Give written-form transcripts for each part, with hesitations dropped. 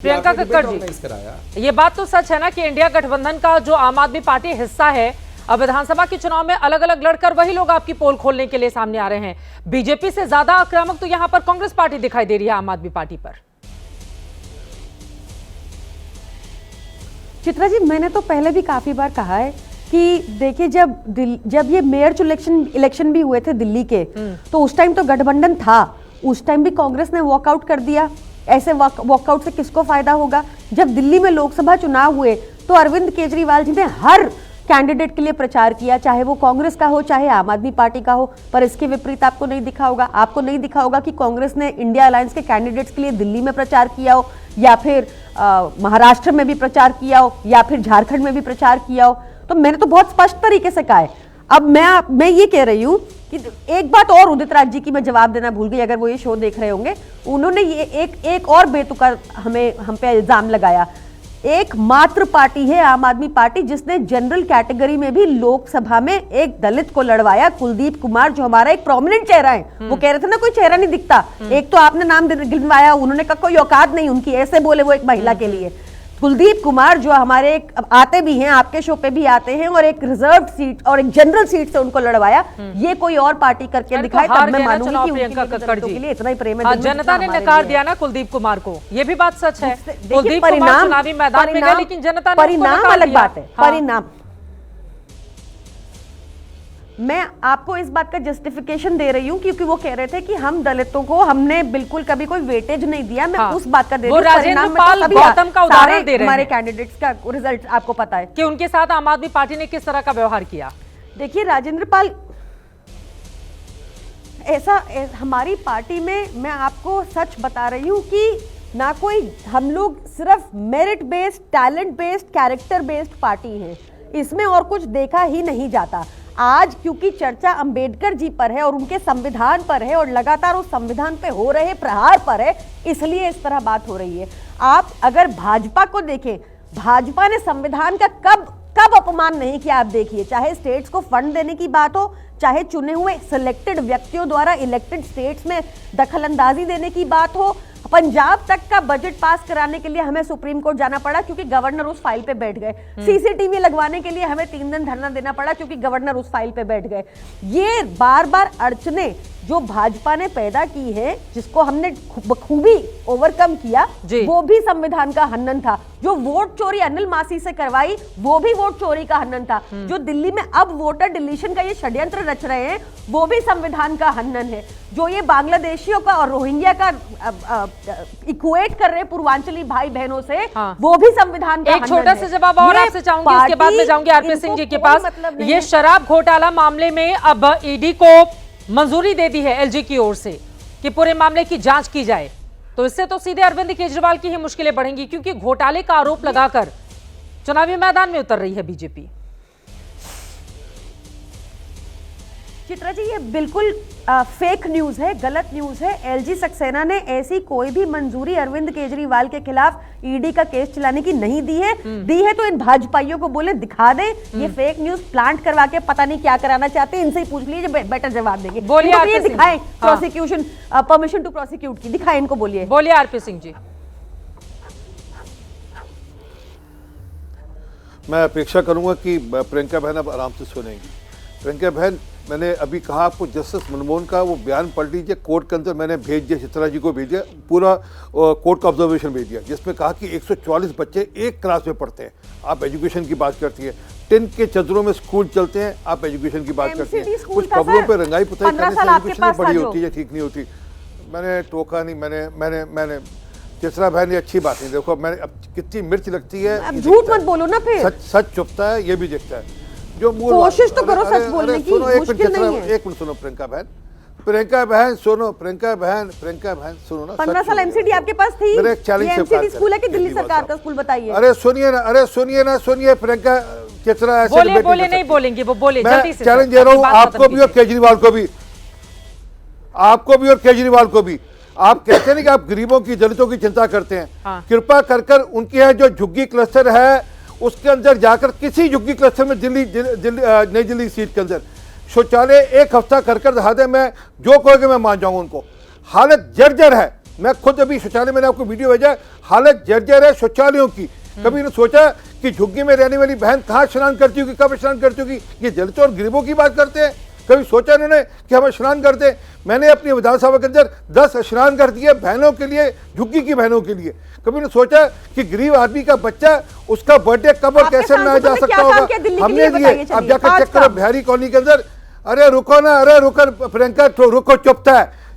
प्रियंका कक्कड़ जी, ये बात तो सच है ना कि इंडिया गठबंधन का जो आम आदमी पार्टी हिस्सा है, अब विधानसभा के चुनाव में अलग अलग लड़कर वही लोग आपकी पोल खोलने के लिए सामने आ रहे हैं। बीजेपी से ज्यादा आक्रामक तो यहां पर कांग्रेस पार्टी दिखाई दे रही है आम आदमी पार्टी पर। चित्रा जी, मैंने तो पहले भी काफी बार कहा है कि देखिए, जब ये मेयर इलेक्शन भी हुए थे दिल्ली के, तो उस टाइम तो गठबंधन था, उस टाइम भी कांग्रेस ने वॉकआउट कर दिया। ऐसे वॉकआउट से किसको फायदा होगा? जब दिल्ली में लोकसभा चुनाव हुए तो अरविंद केजरीवाल जी ने हर कैंडिडेट के लिए प्रचार किया, चाहे वो कांग्रेस का हो चाहे आम आदमी पार्टी का हो। पर इसके विपरीत आपको नहीं दिखा होगा कि कांग्रेस ने इंडिया अलायंस के कैंडिडेट्स के लिए दिल्ली में प्रचार किया हो, या फिर महाराष्ट्र में भी प्रचार किया हो, या फिर झारखंड में भी प्रचार किया हो। तो मैंने तो बहुत स्पष्ट तरीके से कहा है। अब मैं ये कह रही हूँ कि एक बात और उदित राज जी की मैं जवाब देना भूल गई, अगर वो ये शो देख रहे होंगे। उन्होंने ये एक और बेतुका हम पे इल्जाम लगाया। एकमात्र पार्टी है आम आदमी पार्टी जिसने जनरल कैटेगरी में भी लोकसभा में एक दलित को लड़वाया, कुलदीप कुमार, जो हमारा एक प्रोमिनेंट चेहरा है। वो कह रहे थे ना कोई चेहरा नहीं दिखता, एक तो आपने नाम गिनवाया, उन्होंने कहा कोई औकात नहीं उनकी, ऐसे बोले वो एक महिला के लिए। कुलदीप कुमार जो हमारे आते भी हैं, आपके शो पे भी आते हैं, और एक रिजर्व सीट और एक जनरल सीट से उनको लड़वाया। ये कोई और पार्टी करके दिखाए तब मैं मानूंगी कि प्रियंका कक्कड़ जी के लिए इतना ही प्रेम है। जनता ने नकार दिया ना कुलदीप कुमार को, ये भी बात सच है। कुलदीप कुमार चुनावी मैदान में गए, लेकिन जनता ने परिणाम अलग बात है। परिणाम, मैं आपको इस बात का जस्टिफिकेशन दे रही हूँ क्योंकि वो कह रहे थे कि हम दलितों को हमने बिल्कुल कभी कोई वेटेज नहीं दिया। मैं उस बात का दे रही हूँ। राजेंद्र पाल गौतम का उदाहरण दे रहे हैं। हमारे कैंडिडेट्स का रिजल्ट आपको पता है कि उनके साथ आम आदमी पार्टी ने किस तरह का व्यवहार किया। देखिए, राजेंद्र पाल ऐसा हमारी पार्टी में, मैं आपको सच बता रही हूँ कि ना कोई, हम लोग सिर्फ merit based, talent based, character based party है, इसमें और कुछ देखा ही नहीं जाता। आज क्योंकि चर्चा अंबेडकर जी पर है और उनके संविधान पर है और लगातार उस संविधान पे हो रहे प्रहार पर है, इसलिए इस तरह बात हो रही है। आप अगर भाजपा को देखें, भाजपा ने संविधान का कब अपमान नहीं किया। आप देखिए, चाहे स्टेट्स को फंड देने की बात हो, चाहे चुने हुए सिलेक्टेड व्यक्तियों द्वारा इलेक्टेड स्टेट्स में दखलंदाजी देने की बात हो, पंजाब तक का बजट पास कराने के लिए हमें सुप्रीम कोर्ट जाना पड़ा क्योंकि गवर्नर उस फाइल पे बैठ गए। सीसीटीवी लगवाने के लिए हमें 3 दिन धरना देना पड़ा क्योंकि गवर्नर उस फाइल पे बैठ गए। ये बार बार अड़चने जो भाजपा ने पैदा की है, जिसको हमने बखूबी ओवरकम किया, वो भी संविधान का हनन था। जो वोट चोरी अनिल मासी से करवाई, वो भी वोट चोरी का हनन था। जो दिल्ली में अब वोटर डिलीशन का ये षड्यंत्र रच रहे हैं, वो भी संविधान का हनन है। जो ये बांग्लादेशियों का और रोहिंग्या का इक्वेट कर रहे पूर्वांचली भाई बहनों से, वो भी संविधान का हनन है। एक छोटा सा जवाब और आपसे चाहूंगी, इसके बाद में जाऊंगी आरपी सिंह जी के पास। ये शराब घोटाला मामले में अब ईडी को मंजूरी दे दी है एलजी की ओर से कि पूरे मामले की जांच की जाए, तो इससे तो सीधे अरविंद केजरीवाल की ही मुश्किलें बढ़ेंगी, क्योंकि घोटाले का आरोप लगाकर चुनावी मैदान में उतर रही है बीजेपी। चित्रा जी, ये बिल्कुल फेक न्यूज है, गलत न्यूज है। एलजी सक्सेना ने ऐसी कोई भी मंजूरी अरविंद केजरीवाल के खिलाफ ईडी का केस चलाने की नहीं दी है। तो इन भाजपाइयों को बोले दिखा दे, ये फेक न्यूज प्लांट करवा के पता नहीं क्या कराना चाहते हैं, इनसे ही पूछ लीजिए, बेटर जवाब देंगे। बोलिए, ये दिखाएं प्रोसिक्यूशन, परमिशन टू प्रोसिक्यूट की दिखाएं, इनको बोलिए आरपी सिंह जी। मैं अपेक्षा करूंगा कि प्रियंका बहन अब आराम से सुनेंगी। प्रियंका बहन, मैंने अभी कहा आपको, जस्टिस मनमोहन का वो बयान पढ़ लीजिए, कोर्ट के अंदर मैंने भेज दिया, चित्रा जी को भेज दिया, पूरा कोर्ट का ऑब्जर्वेशन भेज दिया, जिसमें कहा कि 144 बच्चे एक क्लास में पढ़ते हैं। आप एजुकेशन की बात करती है, टिन के चदरों में स्कूल चलते हैं, आप एजुकेशन की बात करती हैं। कुछ कपड़ों पर रंगाई पुताई करने से एजुकेशन नहीं बड़ी होती है, ठीक नहीं होती। मैंने टोका नहीं, मैंने चित्रा बहन, ये अच्छी बात नहीं। देखो, मैंने अब कितनी मिर्च लगती है, झूठ मत बोलो ना, फिर सच चुपता है, ये भी दिखता है। जो मूल कोशिश तो करो सच बोलने की, मुश्किल नहीं है। एक मिनट सुनो प्रियंका बहन सुनो, प्रियंका बहन सुनो ना। 15 साल एमसीडी आपके पास थी। मेरे एक चैलेंज से एमसीडी स्कूल है कि दिल्ली सरकार का स्कूल, बताइए। अरे सुनिए प्रियंका, चित्रा ऐसे बोले नहीं बोलेंगे, वो बोले जल्दी से। चैलेंज दे रहा हूँ आपको भी और केजरीवाल को भी। आप कहते हैं कि आप गरीबों की, दलितों की चिंता करते हैं। कृपा कर उनकी है जो झुग्गी क्लस्टर है, उसके अंदर जाकर किसी झुग्गी क्लस्टर में नई दिल्ली सीट के अंदर शौचालय एक हफ्ता कर दिखा दे, मैं जो कहोगे मैं मान जाऊंगा उनको। हालत जर्जर है, मैं खुद अभी शौचालय, मैंने आपको वीडियो भेजा, हालत जर्जर है शौचालयों की। कभी ने सोचा कि झुग्गी में रहने वाली बहन कहाँ स्नान करती होगी, कब स्नान करती होगी? ये दलितों और गरीबों की बात करते हैं। कभी सोचा इन्होंने कि हम स्नान करते हैं? मैंने अपनी विधानसभा के अंदर 10 स्नान कर दिए बहनों के लिए, झुग्गी की बहनों के लिए। कभी ने सोचा कि गरीब आदमी का बच्चा, उसका बर्थडे कब और कैसे मनाया जा सकता होगा? हमने दिए। अब जाकर चेक करो बिहारी कॉलोनी के अंदर। अरे रुको ना, अरे रुको प्रियंका, रुको,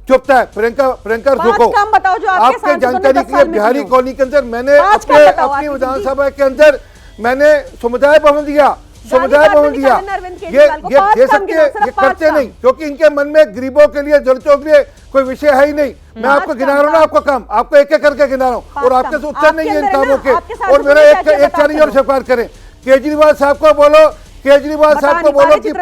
चुपता है प्रियंका रुको। बताओ जो आपके जानकारी के लिए बिहारी कॉलोनी के अंदर मैंने अपनी विधानसभा के अंदर मैंने समुदाय भवन दिया। ये दे सकते हैं, ये करते नहीं, क्योंकि इनके मन में गरीबों के लिए, दलितों के लिए कोई विषय है ही नहीं। मैं आपको गिना रहा हूँ ना, आपका काम, आपको एक एक करके गिना रहा हूँ, और आपके से उत्तर नहीं है इन कामों के। और मेरा एक चैलेंज और स्वीकार करें, केजरीवाल साहब को बोलो, केजरीवाल साहब को बोलो कि एक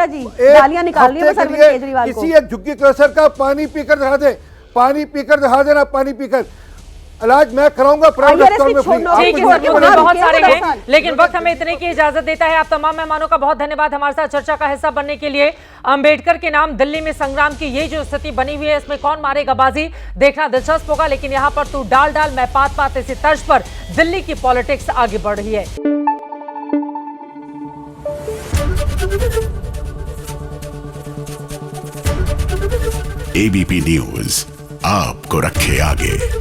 हफ्ते के लिए किसी एक झुग्गी क्लस्टर का पानी पीकर दिखा दे, पानी पीकर दिखा देना, पानी पीकर इलाज मैं कराऊंगा प्राइवेट अस्पताल में फ्री। ठीक है सर, मुद्दे बहुत सारे हैं, लेकिन वक्त हमें इतने की इजाजत देता है। आप तमाम मेहमानों का बहुत धन्यवाद हमारे साथ चर्चा का हिस्सा बनने के लिए। अंबेडकर के नाम दिल्ली में संग्राम की ये जो स्थिति बनी हुई है, इसमें कौन मारेगा बाजी, देखना दिलचस्प होगा। लेकिन यहाँ पर तू डाल डाल मैं पात पात, इसी तर्ज पर दिल्ली की पॉलिटिक्स आगे बढ़ रही है। एबीपी न्यूज आपको रखे आगे।